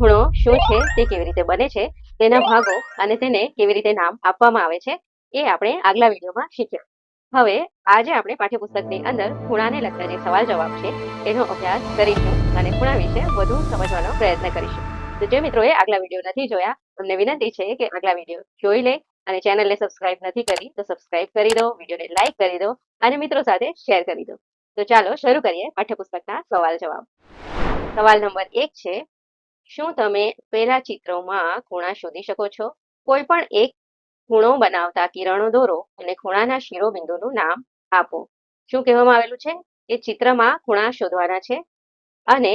ખૂણો શું છે, તે કેવી રીતે બને છે, તેના ભાગો અને તેને કેવી રીતે નામ આપવામાં આવે છે, એ આપણે આગલા વિડીયોમાં શીખ્યા. હવે આજે આપણે પાઠ્યપુસ્તકની અંદર ખૂણાને લગતા જે સવાલ જવાબ છે એનો અભ્યાસ કરીશું અને ખૂણા વિશે વધુ સમજવાનો પ્રયત્ન કરીશું. તો જે મિત્રોએ આગલા વિડીયો નથી જોયા, તમને વિનંતી છે કે આગલા વિડીયો જોઈ લે અને ચેનલને સબસ્ક્રાઇબ નથી કરી તો સબસ્ક્રાઇબ કરી દો, વિડીયોને લાઈક કરી દો અને મિત્રો સાથે શેર કરી દો. તો ચાલો શરૂ કરીએ પાઠ્યપુસ્તકના સવાલ જવાબ. સવાલ નંબર 1 છે, શું તમે પેલા ચિત્રોમાં ખૂણા શોધી શકો છો? કોઈ પણ એક ખૂણો બનાવતા કિરણો દોરો અને ખૂણાના શિરોબિંદુનું નામ આપો. શું કહેવામાં આવેલું છે? એ ચિત્રમાં ખૂણા શોધવાના છે અને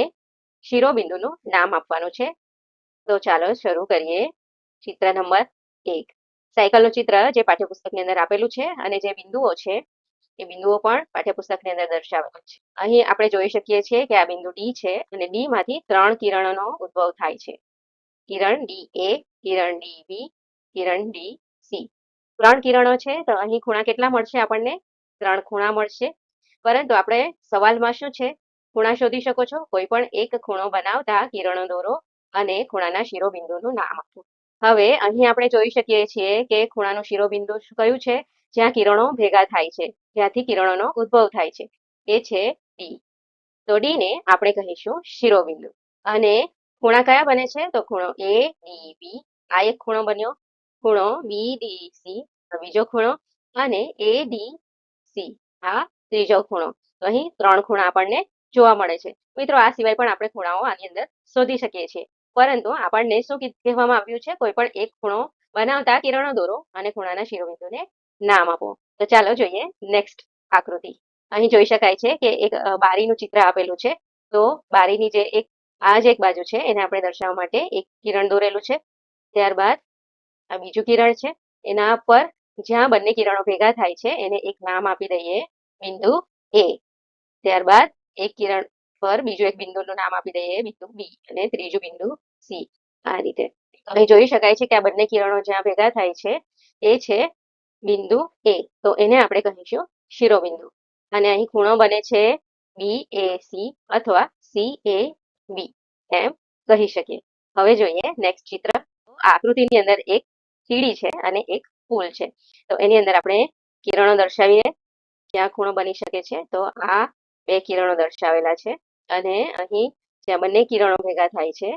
શિરોબિંદુનું નામ આપવાનું છે. તો ચાલો શરૂ કરીએ. ચિત્ર નંબર 1. સાયકલનું ચિત્ર જે પાઠ્યપુસ્તકની અંદર આપેલું છે અને જે બિંદુઓ છે એ બિંદુઓ પણ પાઠ્યપુસ્તકની અંદર દર્શાવેલા છે. અહીં આપણે જોઈ શકીએ છીએ કે આ બિંદુ ડી છે અને ડી માંથી 3 કિરણોનો ઉદ્ભવ થાય છે. કિરણ ડી એ, કિરણ ડી બી, કિરણ ડી સી. 3 કિરણો છે તો અહીં ખૂણા કેટલા મળશે આપણને? 3 ખૂણા મળશે. પરંતુ આપણે સવાલમાં શું છે? ખૂણા શોધી શકો છો? કોઈ પણ એક ખૂણો બનાવતા કિરણો દોરો અને ખૂણાના શિરોબિંદુનું નામ આપો. હવે અહીં આપણે જોઈ શકીએ છીએ કે ખૂણાનું શિરોબિંદુ કયું છે? જ્યાં કિરણો ભેગા થાય છે, જ્યાંથી કિરણોનો ઉદ્ભવ થાય છે, એ છે ડી. તો ડી ને આપણે કહીશું શિરોબિંદુ. અને ખૂણા કયા બને છે? તો ખૂણો એ ડી બી, આ એક ખૂણો બન્યો. ખૂણો બી ડી સી, બીજો ખૂણો. અને એ ડી સી, આ ત્રીજો ખૂણો. તો અહીં 3 ખૂણા આપણને જોવા મળે છે. મિત્રો, આ સિવાય પણ આપણે ખૂણાઓ આની અંદર શોધી શકીએ છીએ. પરંતુ આપણને શું કહેવામાં આવ્યું છે? કોઈ પણ એક ખૂણો બનાવતા કિરણો દોરો અને ખૂણાના શિરોબિંદુને નામ આપો. તો ચાલો જોઈએ નેક્સ્ટ આકૃતિ. અહીં જોઈ શકાય છે કે એક બારીનું ચિત્ર આપેલું છે. તો બારીની જે આ જે એક બાજુ છે એને આપણે દર્શાવવા માટે એક કિરણ દોરેલું છે. ત્યારબાદ આ બીજું કિરણ છે. એના પર જ્યાં બંને કિરણો ભેગા થાય છે એને એક નામ આપી દઈએ, બિંદુ એ. ત્યારબાદ એક કિરણ પર બીજું એક બિંદુનું નામ આપી દઈએ, બિંદુ બી, અને ત્રીજું બિંદુ સી. આ રીતે અહીં જોઈ શકાય છે કે આ બંને કિરણો જ્યાં ભેગા થાય છે એ છે બિંદુ એ. તો એને આપણે કહીશું શિરોબિંદુ. અને અહીં ખૂણો બને છે બી એ સી અથવા સી એ બી, એમ કહી શકીએ. હવે જોઈએ નેક્સ્ટ ચિત્ર. આકૃતિની અંદર એક સીડી છે અને એક પુલ છે. તો એની અંદર આપણે કિરણો દર્શાવીએ ક્યાં ખૂણો બની શકે છે. તો આ 2 કિરણો દર્શાવેલા છે અને અહીં જ્યાં બંને કિરણો ભેગા થાય છે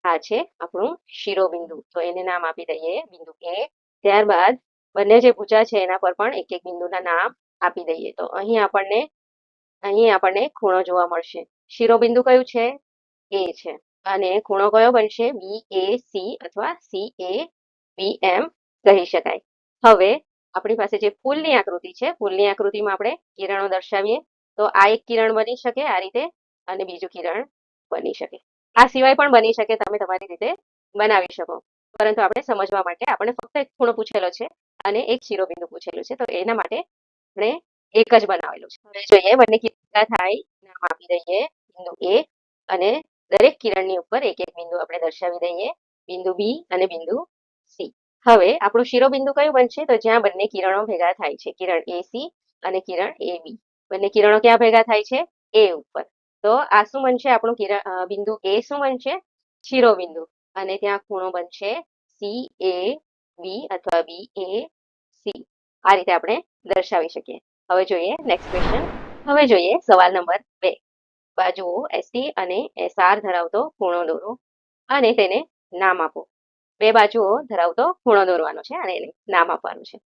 આ છે આપણું શિરોબિંદુ. તો એને નામ આપી દઈએ બિંદુ એ. ત્યારબાદ બંને જે ભુજા છે એના પર પણ એક એક બિંદુના નામ આપી દઈએ. તો અહીં આપણને ખૂણો જોવા મળશે. શિરોબિંદુ કયું છે? એ છે. અને ખૂણો કયો બનશે? બી એ સી અથવા સી એ બી એમ કહી શકાય. હવે આપણી પાસે જે પુલની આકૃતિ છે, પુલની આકૃતિમાં આપણે કિરણો દર્શાવીએ. તો આ એક કિરણ બની શકે આ રીતે અને બીજું કિરણ બની શકે. આ સિવાય પણ બની શકે, તમે તમારી રીતે બનાવી શકો. પરંતુ આપણે સમજવા માટે આપણે ફક્ત એક ખૂણો પૂછેલો છે અને એક શિરોબિંદુ પૂછેલું છે. તો એના માટે આપણે એક જ બનાવેલું છે. હવે જોઈએ બંને કિરણ થાય નામ આપી દઈએ બિંદુ એ અને દરેક કિરણની ઉપર એક એક બિંદુ આપણે દર્શાવી દઈએ, બિંદુ બી અને બિંદુ સી. હવે આપણું શિરોબિંદુ કયું બનશે? તો જ્યાં બંને કિરણો ભેગા થાય છે, કિરણ એ સી અને કિરણ એ બી. બંને કિરણો ક્યાં ભેગા થાય છે? એ ઉપર. તો આ શું બનશે? આપણું બિંદુ એ શું બનશે? શિરોબિંદુ. અને ત્યાં ખૂણો બનશે સી એ બી અથવા બી એ સી. આ રીતે આપણે દર્શાવી શકીએ. હવે જોઈએ નેક્સ્ટ ક્વેશ્ચન. હવે જોઈએ સવાલ નંબર 2. બાજુઓ એસટી અને એસઆર ધરાવતો ખૂણો દોરો અને તેને નામ આપો. 2 બાજુઓ ધરાવતો ખૂણો દોરવાનો છે અને એને નામ આપવાનું છે.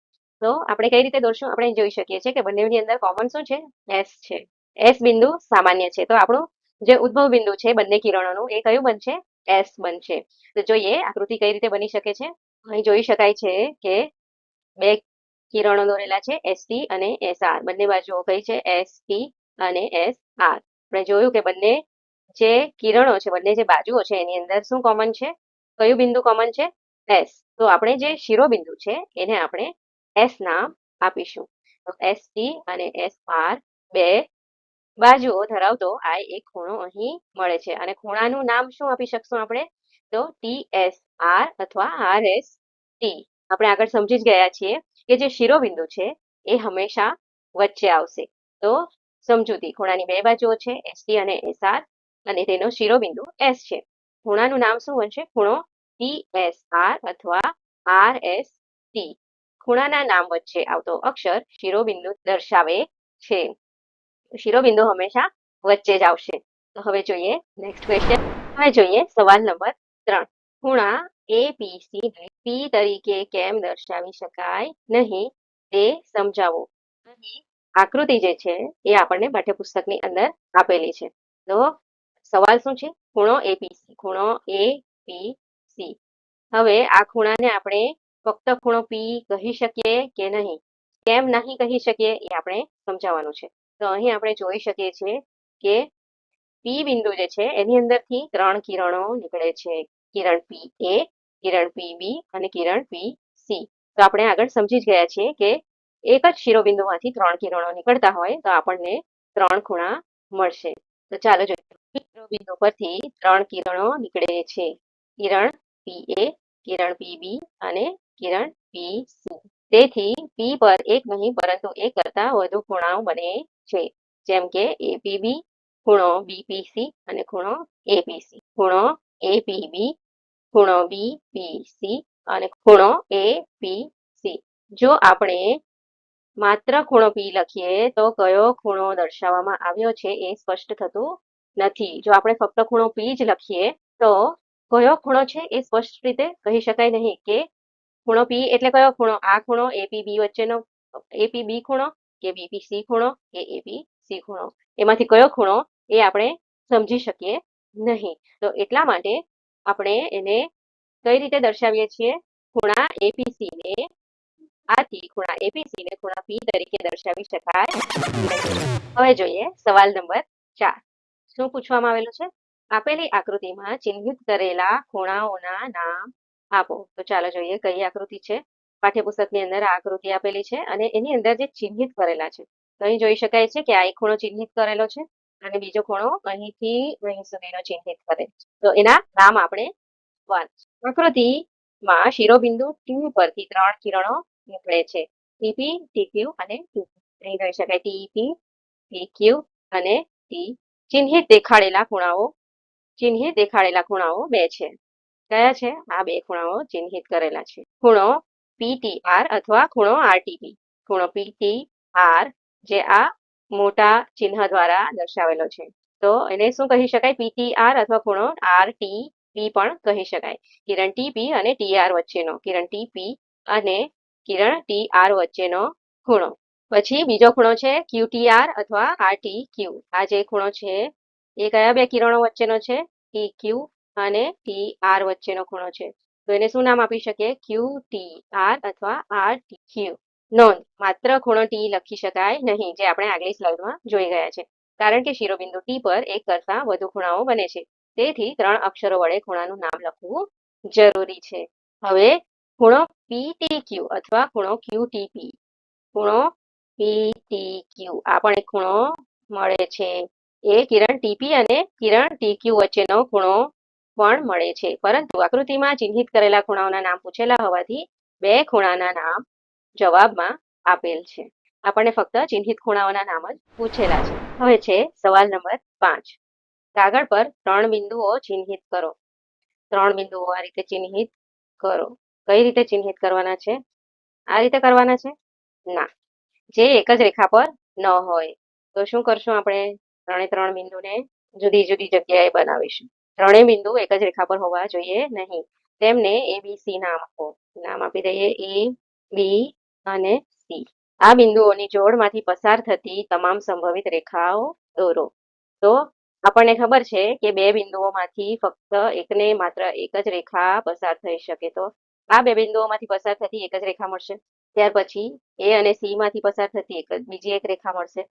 તો આપણે કઈ રીતે દોરશું? આપણે જોઈ શકીએ છીએ કે બંનેની અંદર કોમન શું છે? એસ છે. એસ બિંદુ સામાન્ય છે. તો આપણું જે ઉદ્ભવ બિંદુ છે બંને કિરણોનું એ કયું બનશે? એસ બનશે. તો જોઈએ આકૃતિ કઈ રીતે બની શકે છે. અહીં જોઈ શકાય છે કે 2 કિરણો દોરેલા છે, એસટી અને એસઆર. બંને બાજુઓ કઈ છે? એસટી અને એસઆર. આપણે જોયું કે બંને જે કિરણો છે, બંને જે બાજુઓ છે એની અંદર શું કોમન છે? કયું બિંદુ કોમન છે? એસ. તો આપણે જે શિરોબિંદુ છે એને આપણે એસ નામ આપીશું. તો એસ ટી અને એસ આર 2 બાજુઓ ધરાવતો આ એક ખૂણો અહીં મળે છે. અને ખૂણાનું નામ શું આપી શકશું આપણે? તો ટી એસ આર અથવા આર એસ ટી. આપણે આગળ સમજી જ ગયા છીએ કે જે શિરોબિંદુ છે એ હંમેશા વચ્ચે આવશે. તો સમજૂતી, ખૂણાની 2 બાજુઓ છે એસ ટી અને એસ આર અને તેનો શિરોબિંદુ એસ છે. ખૂણાનું નામ શું બનશે? ખૂણો TSR અથવા RST. ખૂણાના નામ વચ્ચે આવતો અક્ષર શિરોબિંદુ દર્શાવે છે. શિરોબિંદુ હંમેશા વચ્ચે જ આવશે. તો હવે જોઈએ નેક્સ્ટ ક્વેશ્ચન. હવે જોઈએ સવાલ નંબર 3. ખૂણા એબીસી ને પી તરીકે કેમ દર્શાવી શકાય નહીં તે સમજાવો. અહીં આકૃતિ જે છે એ આપણને પાઠ્યપુસ્તકની અંદર આપેલી છે. તો સવાલ શું છે? ખૂણો એબીસી, ખૂણો એબીસી. હવે આ ખૂણાને આપણે ફક્ત ખૂણો પી કહી શકીએ કે નહીં? કેમ નહીં કહી શકીએ એ આપણે સમજાવવાનું છે. તો અહીં આપણે જોઈ શકીએ છીએ કે પી બિંદુ જે છે એની અંદરથી 3 કિરણો નીકળે છે. કિરણ પી એ, કિરણ પી બી અને કિરણ પી સી. તો આપણે આગળ સમજી જ ગયા છીએ કે એક જ શિરોબિંદુમાંથી 3 કિરણો નીકળતા હોય તો આપણને 3 ખૂણા મળશે. તો ચાલો જોઈએ. શિરોબિંદુ પરથી 3 કિરણો નીકળે છે. કિરણ પી એ, કિરણ પી બી અને કિરણ પી સી. તેથી પી પર એક નહીં પરંતુ એક કરતા વધુ ખૂણાઓ બને છે. જેમ કે એપીબી, ખૂણો બીપીસી અને ખૂણો એપીસી. ખૂણો એપીબી, ખૂણો બીપીસી અને ખૂણો એપીસી. જો આપણે માત્ર ખૂણો પી લખીએ તો કયો ખૂણો દર્શાવવામાં આવ્યો છે એ સ્પષ્ટ થતું નથી. જો આપણે ફક્ત ખૂણો પી જ લખીએ તો કયો ખૂણો છે એ સ્પષ્ટ રીતે કહી શકાય નહીં કે ખૂણો પી એટલે કયો ખૂણો? આ ખૂણો એપીબી વચ્ચેનો એપીબી ખૂણો કે બીપીસી ખૂણો કે એપીસી ખૂણો? એમાંથી કયો ખૂણો એ આપણે સમજી શકીએ નહીં. તો એટલા માટે આપણે એને કઈ રીતે દર્શાવીએ છીએ? ખૂણા એપીસી ને આથી ખૂણા એપીસી ને ખૂણા પી તરીકે દર્શાવી શકાય નહીં. હવે જોઈએ સવાલ નંબર 4. શું પૂછવામાં આવેલું છે? આપેલી આકૃતિમાં ચિહ્નિત કરેલા ખૂણાઓના નામ આપો. તો ચાલો જોઈએ કઈ આકૃતિ છે. પાઠ્યપુસ્તકની અંદર આ આકૃતિ આપેલી છે અને એની અંદર જે ચિહ્નિત કરેલા છે. તો અહીં જોઈ શકાય છે કે આ એક ખૂણો ચિહ્નિત કરેલો છે અને બીજો ખૂણો અહીંથી અહીં સુધીનો ચિહ્નિત કરેલો છે. તો એના નામ આપણે આકૃતિમાં શિરોબિંદુ ટી પરથી 3 કિરણો નીકળે છે. ટીપી, ટીક્યુ અને ટી. અહીં જોઈ શકાય ટીપી, ટીક્યુ અને ટી. ચિહ્નિત દેખાડેલા ખૂણાઓ 2 છે. કયા છે? આ 2 ખૂણાઓ ચિહ્નિત કરેલા છે. ખૂણો પીટીઆર અથવા ખૂણો આરટીપી. ખૂણો પીટીઆર જે આ મોટા ચિહ્ન દ્વારા દર્શાવેલો છે. તો એને શું કહી શકાય? પીટીઆર અથવા ખૂણો આરટીપી પણ કહી શકાય. કિરણ ટીપી અને ટીઆર વચ્ચેનો, કિરણ ટીપી અને કિરણ ટીઆર વચ્ચેનો ખૂણો. પછી બીજો ખૂણો છે ક્યુટીઆર અથવા આરટીક્યુ. આ જે ખૂણો છે એ કયા 2 કિરણો વચ્ચેનો છે? ટીક્યુ અને ટીઆર વચ્ચેનો ખૂણો છે. તો એને શું નામ આપી શકીએ? QTR અથવા RTQ. નોંધ, માત્ર ખૂણો ટી લખી શકાય નહીં, જે આપણે આગલી સ્લાઇડમાં જોઈ ગયા છે. કારણ કે શિરોબિંદુ ટી પર એક કરતા વધુ ખૂણાઓ બને છે. તેથી 3 અક્ષરો વડે ખૂણાનું નામ લખવું જરૂરી છે. હવે ખૂણો PTQ અથવા ખૂણો QTP. ખૂણો PTQ આ પણ એક ખૂણો મળે છે. એ કિરણ ટીપી અને કિરણ ટીક્યુ વચ્ચેનો ખૂણો પણ મળે છે. પરંતુ આકૃતિમાં ચિહ્નિત કરેલા ખૂણાઓના નામ પૂછેલા હોવાથી 2 ખૂણાના નામ જવાબમાં આપેલ છે. આપણને ફક્ત ચિહ્નિત ખૂણાઓના નામ જ પૂછેલા છે. હવે છે સવાલ નંબર 5. કાગળ પર 3 બિંદુઓ ચિહ્નિત કરો. 3 બિંદુઓ આ રીતે ચિહ્નિત કરો. કઈ રીતે ચિહ્નિત કરવાના છે? આ રીતે કરવાના છે? ના, જે એક જ રેખા પર ન હોય. તો શું કરશું આપણે? 3 બિંદુને જુદી જુદી જગ્યાએ બનાવીશું. 3 બિંદુ એક જ રેખા પર હોવા જોઈએ નહીં. તેમને ABC નામ આપો. નામ આપી દઈએ A, B અને C. આ બિંદુઓની જોડમાંથી પસાર થતી તમામ સંભવિત રેખાઓ દોરો. તો આપણને ખબર છે કે 2 બિંદુઓમાંથી ફક્ત એકને માત્ર એક જ રેખા પસાર થઈ શકે. તો આ 2 બિંદુઓમાંથી પસાર થતી એક જ રેખા મળશે. ત્યાર પછી A અને C માંથી પસાર થતી બીજી એક રેખા મળશે.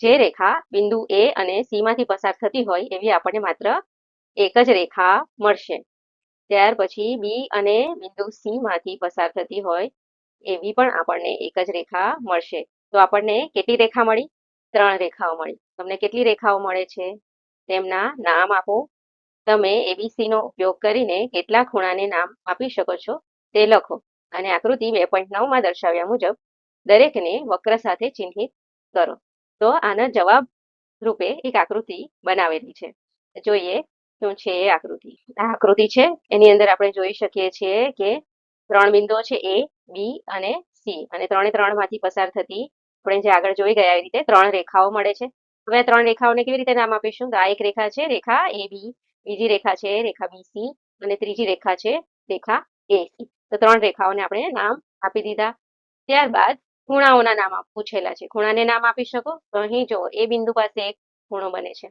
જે રેખા બિંદુ A અને C માંથી પસાર થતી હોય એવી આપણને માત્ર એક જ રેખા મળશે. ત્યાર પછી B અને બિંદુ C માંથી પસાર થતી હોય એવી પણ આપણને એક જ રેખા મળશે. તો આપણને કેટલી રેખા મળી? 3 રેખાઓ મળી. તમને કેટલી રેખાઓ મળે છે? તેમના નામ આપો. તમે ABC નો ઉપયોગ કરીને કેટલા ખૂણાને નામ આપી શકો છો તે લખો અને આકૃતિ 2.9 માં દર્શાવ્યા મુજબ દરેકને વક્ર સાથે ચિહ્નિત કરો. તો આના જવાબ રૂપે એક આકૃતિ બનાવેલી છે. જોઈએ શું છે એ આકૃતિ. આ આકૃતિ છે એની અંદર આપણે જોઈ શકીએ છીએ કે 3 બિંદુઓ છે A, B અને C અને 3 માંથી પસાર થતી આપણે જે આગળ જોઈ ગયા એ રીતે 3 રેખાઓ મળે છે. હવે આ 3 રેખાઓને કેવી રીતે નામ આપીશું? તો આ એક રેખા છે રેખા AB, બીજી રેખા છે રેખા BC અને ત્રીજી રેખા છે રેખા AC. તો 3 રેખાઓને આપણે નામ આપી દીધા. ત્યારબાદ ખૂણાઓના નામ પૂછેલા છે. ખૂણાને નામ આપી શકો? તો અહીં જો એ બિંદુ પાસે એક ખૂણો બને છે.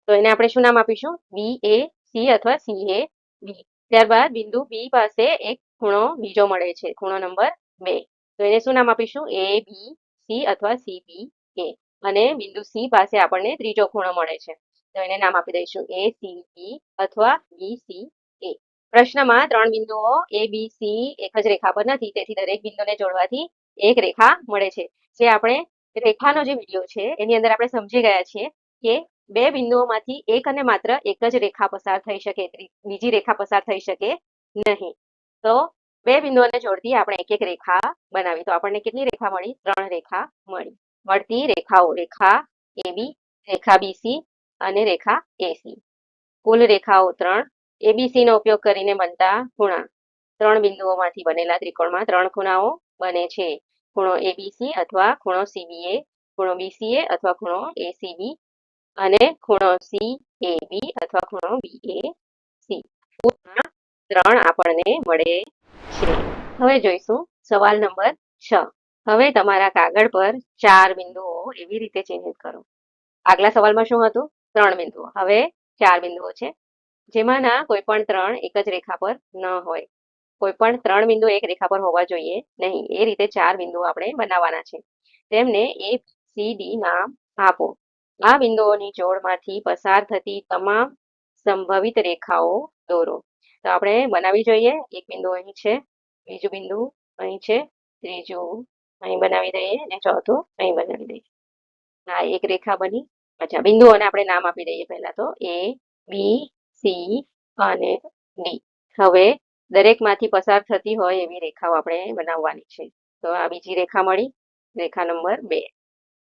તો એને આપણે શું નામ આપીશું? BAC અથવા CAB. ત્યારબાદ બિંદુ B પાસે એક ખૂણો બીજો મળે છે, ખૂણો નંબર 2. તો એને શું નામ આપીશું? ABC અથવા CBA. અને બિંદુ C પાસે આપણને ત્રીજો ખૂણો મળે છે. તો એને નામ આપી દઈશું ACB અથવા BCA. પ્રશ્નમાં 3 બિંદુઓ ABC એક જ રેખા પર નથી, તેથી દરેક બિંદુને જોડવાથી એક રેખા મળે છે. જે આપણે રેખાનો જે વિડીયો છે એની અંદર આપણે સમજી ગયા છીએ કે 2 બિંદુઓમાંથી એક અને માત્ર એક જ રેખા પસાર થઈ શકે, બીજી રેખા પસાર થઈ શકે નહીં. તો 2 બિંદુઓને જોડતી આપણે એક એક રેખા બનાવી. તો આપણને કેટલી રેખા મળી? 3 રેખા મળી. મળતી રેખાઓ રેખા AB, રેખા BC અને રેખા AC. કુલ રેખાઓ 3. ABC નો ઉપયોગ કરીને બનતા ખૂણા. 3 બિંદુઓમાંથી બનેલા ત્રિકોણમાં 3 ખૂણાઓ બને છે. ખૂણો ABC અથવા ખૂણો CBA, ખૂણો BCA અથવા ખૂણો ACB અને ખૂણો CAB અથવા ખૂણો BAC. કુલ 3 આપણને મળે છે. હવે જોઈશું સવાલ નંબર 6. હવે તમારા કાગળ પર 4 બિંદુઓ એવી રીતે ચિહ્નિત કરો. આગલા સવાલમાં શું હતું? 3 બિંદુઓ. હવે 4 બિંદુઓ છે, જેમાંના કોઈ પણ 3 એક જ રેખા પર ન હોય. કોઈ પણ 3 બિંદુ એક રેખા પર હોવા જોઈએ નહીં. એ રીતે 4 બિંદુઓ આપણે બનાવવાના છે. તેમને ACD નામ આપો. આ બિંદુઓની જોડમાંથી પસાર થતી તમામ સંભવિત રેખાઓ દોરો. તો આપણે બનાવી જોઈએ. એક બિંદુ અહીં છે, બીજું બિંદુ અહીં છે, ત્રીજું અહીં બનાવી દઈએ અને ચોથું અહીં બનાવી દઈએ. આ એક રેખા બની. અચ્છા, બિંદુઓને આપણે નામ આપી દઈએ પહેલા તો A, B, C અને D. હવે દરેકમાંથી પસાર થતી હોય એવી રેખાઓ આપણે બનાવવાની છે. તો આ બીજી રેખા મળી, રેખા નંબર 2.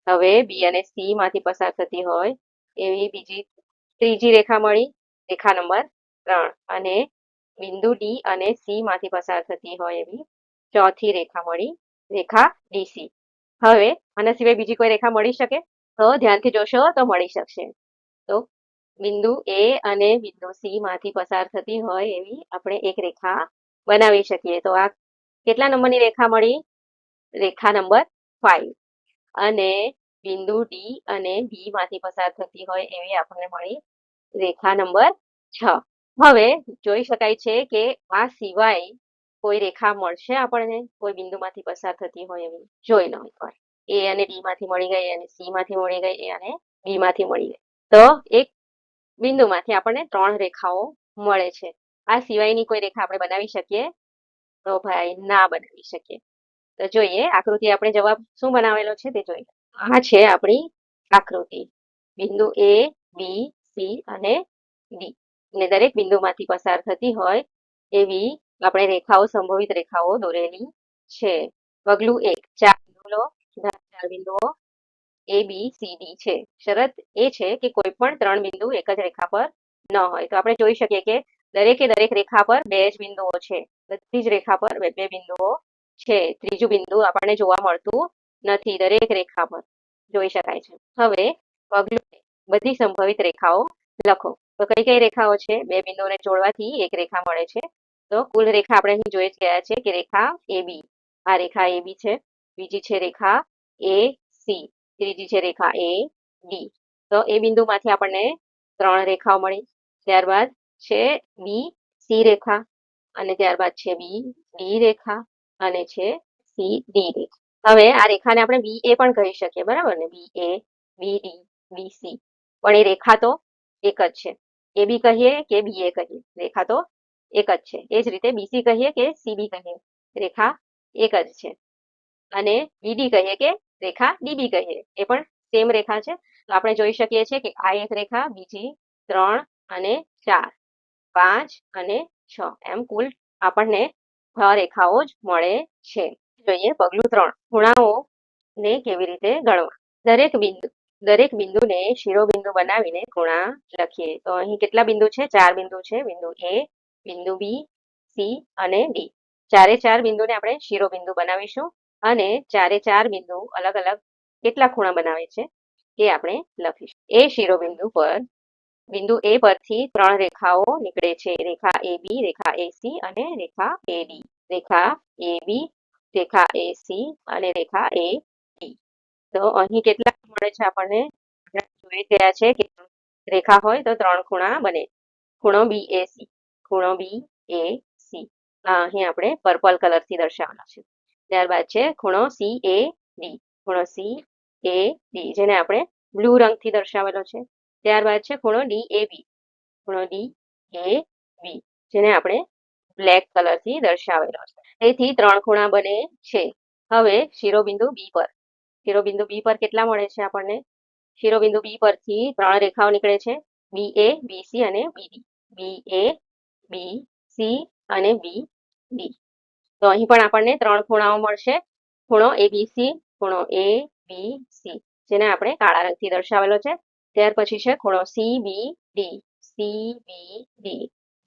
હવે B અને C માંથી પસાર થતી હોય એવી બીજી ત્રીજી રેખા મળી, રેખા નંબર 3. અને બિંદુ D અને C માંથી પસાર થતી હોય એવી ચોથી રેખા મળી, રેખા DC. હવે આના સિવાય બીજી કોઈ રેખા મળી શકે? તો ધ્યાનથી જોશો તો મળી શકશે. તો બિંદુ A અને બિંદુ C માંથી પસાર થતી હોય એવી આપણે એક રેખા બનાવી શકીએ. તો આ કેટલા નંબરની રેખા મળી? રેખા નંબર 5. અને બિંદુ D અને B માંથી પસાર થતી હોય એવી આપણને મળી રેખા નંબર 6. હવે જોઈ શકાય છે કે આ સિવાય કોઈ રેખા મળશે આપણને કોઈ બિંદુમાંથી પસાર થતી હોય એવી? જોઈ લો એકવાર. A અને D માંથી મળી ગઈ અને C માંથી મળી ગઈ અને B માંથી મળી ગઈ. તો એક બિંદુમાંથી આપણને 3 રેખાઓ મળે છે. આ સિવાયની કોઈ રેખા આપણે બનાવી શકીએ? તો ભાઈ ના બનાવી શકીએ. તો જોઈએ આકૃતિ આપણે જવાબ શું બનાવેલો છે તે જોઈએ. આ છે આપણી આકૃતિ. બિંદુ A, B, C અને D. અને દરેક બિંદુમાંથી પસાર થતી હોય એવી આપણે રેખાઓ, સંભવિત રેખાઓ દોરેલી છે. પગલું 1. 4 બિંદુઓ લો. 4 બિંદુઓ A, B, C, D છે. શરત એ છે કે કોઈ પણ 3 બિંદુ એક જ રેખા પર ન હોય. તો આપણે જોઈ શકીએ કે દરેકે દરેક રેખા પર 2 જ બિંદુઓ છે. બધી જ રેખા પર 2 બિંદુઓ છે. ત્રીજું બિંદુ આપણને જોવા મળતું નથી દરેક રેખા પર જોઈ શકાય છે. હવે પગલું 2. બધી સંભવિત રેખાઓ લખો. તો કઈ કઈ રેખાઓ છે? 2 બિંદુઓને જોડવાથી એક રેખા મળે છે. તો કુલ રેખા આપણે અહીં જોઈ જ ગયા છે કે રેખા AB. આ રેખા AB છે. બીજી છે રેખા AC. ત્રીજી છે રેખા AD. તો એ બિંદુમાંથી આપણને 3 રેખાઓ મળી. ત્યારબાદ છે BC રેખા અને ત્યારબાદ છે BD રેખા અને છે CD રેખા. હવે આ રેખાને આપણે BA પણ કહી શકીએ, બરાબર ને? BA, BD, BC. પણ એ રેખા તો એક જ છે. AB કહીએ કે BA કહીએ, રેખા તો એક જ છે. એ જ રીતે BC કહીએ કે CB કહીએ, રેખા એક જ છે. અને BD કહીએ કે રેખા DB કહીએ, એ પણ સેમ રેખા છે. તો આપણે જોઈ શકીએ છીએ કે આ એક રેખા, બીજી 3 અને 4, 5 અને 6 એમ કુલ આપણને 6 રેખાઓ જ મળે છે. જોઈએ પગલું 3. ખૂણાઓને કેવી રીતે ગણવા. દરેક બિંદુ દરેક બિંદુને શિરોબિંદુ બનાવીને ખૂણા લખીએ. તો અહીં કેટલા બિંદુ છે? 4 બિંદુ છે. બિંદુ A, બિંદુ B, C અને D. ચારે ચાર બિંદુને આપણે શિરોબિંદુ બનાવીશું અને ચારે ચાર બિંદુ અલગ અલગ કેટલા ખૂણા બનાવે છે એ આપણે લખીશું. એ શિરોબિંદુ પર બિંદુ A પરથી 3 રેખાઓ નીકળે છે. રેખા AB, રેખા AC અને રેખા AD. રેખા AB, રેખા AC અને રેખા AD. તો અહીં કેટલા મળે છે આપણને? આપણે જોઈ ગયા છે કે રેખા હોય તો 3 ખૂણા બને. ખૂણો BAC, ખૂણો BAC. અહીં આપણે પર્પલ કલરથી દર્શાવવાનો છે. ત્યારબાદ છે ખૂણો CAD, ખૂણો CAD જેને આપણે બ્લુ રંગથી દર્શાવેલો છે. ત્યારબાદ છે ખૂણો DAB, ખૂણો DAB જેને આપણે બ્લેક કલરથી દર્શાવેલો છે. તેથી 3 ખૂણા બને છે. હવે શિરોબિંદુ B પર. શિરોબિંદુ B પર કેટલા મળે છે આપણને? શિરોબિંદુ B પરથી 3 રેખાઓ નીકળે છે. BA, BC અને BD. BA, BC અને BD. તો અહીં પણ આપણને 3 ખૂણાઓ મળશે. ખૂણો ABC, ખૂણો ABC જેને આપણે કાળા રંગથી દર્શાવેલો છે. ત્યાર પછી છે ખૂણો CBD, CBD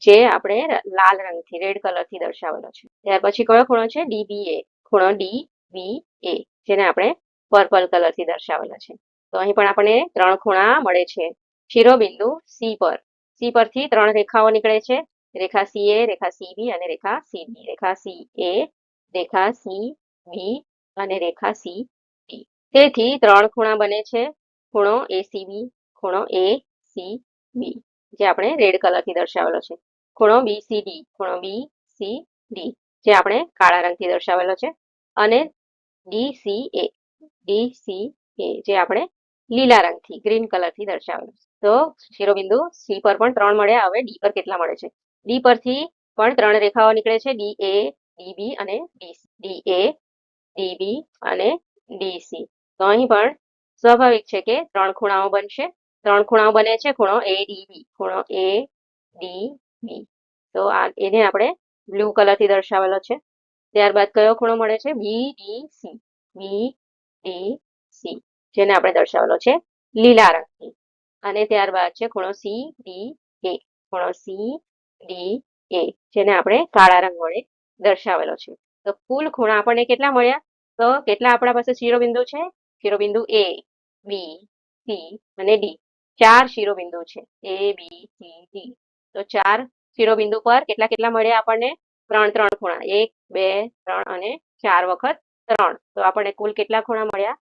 જે આપણે લાલ રંગથી રેડ કલરથી દર્શાવેલો છે. ત્યાર પછી કયો ખૂણો છે? DBA, ખૂણો DBA જેને આપણે પર્પલ કલરથી દર્શાવેલો છે. તો અહીં પણ આપણને 3 ખૂણા મળે છે. શિરોબિંદુ C પર. C પરથી 3 રેખાઓ નીકળે છે. રેખા CA, રેખા CB અને રેખા CD. રેખા CA, રેખા CB અને રેખા CD. તેથી 3 ખૂણા બને છે. ખૂણો ACB, ખૂણો ACB જે આપણે રેડ કલરથી દર્શાવેલો છે. ખૂણો BCD, ખૂણો BCD જે આપણે કાળા રંગથી દર્શાવેલો છે. અને DCA, DCA જે આપણે લીલા રંગથી ગ્રીન કલરથી દર્શાવેલો છે. તો શિરોબિંદુ C પર પણ 3 મળ્યા. હવે D પર કેટલા મળે છે? D પરથી પણ 3 રેખાઓ નીકળે છે. DA, DB અને DC. DA, DB અને DC. તો અહીં પણ સ્વાભાવિક છે કે 3 ખૂણાઓ બનશે. 3 ખૂણાઓ બને છે. ખૂણો ADB, ખૂણો ADB. તો એને આપણે બ્લુ કલરથી દર્શાવેલો છે. ત્યારબાદ કયો ખૂણો મળે છે? BDC, BDC જેને આપણે દર્શાવેલો છે લીલા રંગથી. અને ત્યારબાદ છે ખૂણો CDA, ખૂણો CDA જેને આપણે કાળા રંગ વડે દર્શાવેલો છે. તો કુલ ખૂણા આપણને કેટલા મળ્યા? તો કેટલા આપણા પાસે શિરોબિંદુ છે? શિરોબિંદુ A, B, C અને D. 4 શિરોબિંદુ છે. A, B, C, D. તો 4 શિરોબિંદુ પર કેટલા કેટલા મળ્યા આપણને? 3 ખૂણા. 1, 2, 3 અને 4 વખત 3. તો આપણને કુલ કેટલા ખૂણા મળ્યા?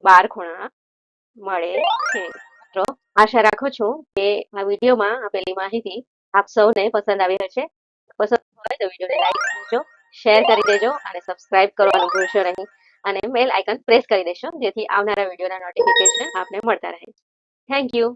12 ખૂણા મળે છે. તો આશા રાખું છું કે આ વિડીયોમાં આપેલી માહિતી આપ સૌને પસંદ આવી હશે. પસંદ હોય તો વિડીયોને લાઈક કરજો, શેર કરી દેજો અને સબસ્ક્રાઇબ કરવાનું ભૂલશો નહીં. અને બેલ આઇકન પ્રેસ કરી દેશો જેથી આવનારા વિડીયોના નોટિફિકેશન આપને મળતા રહે. Thank you.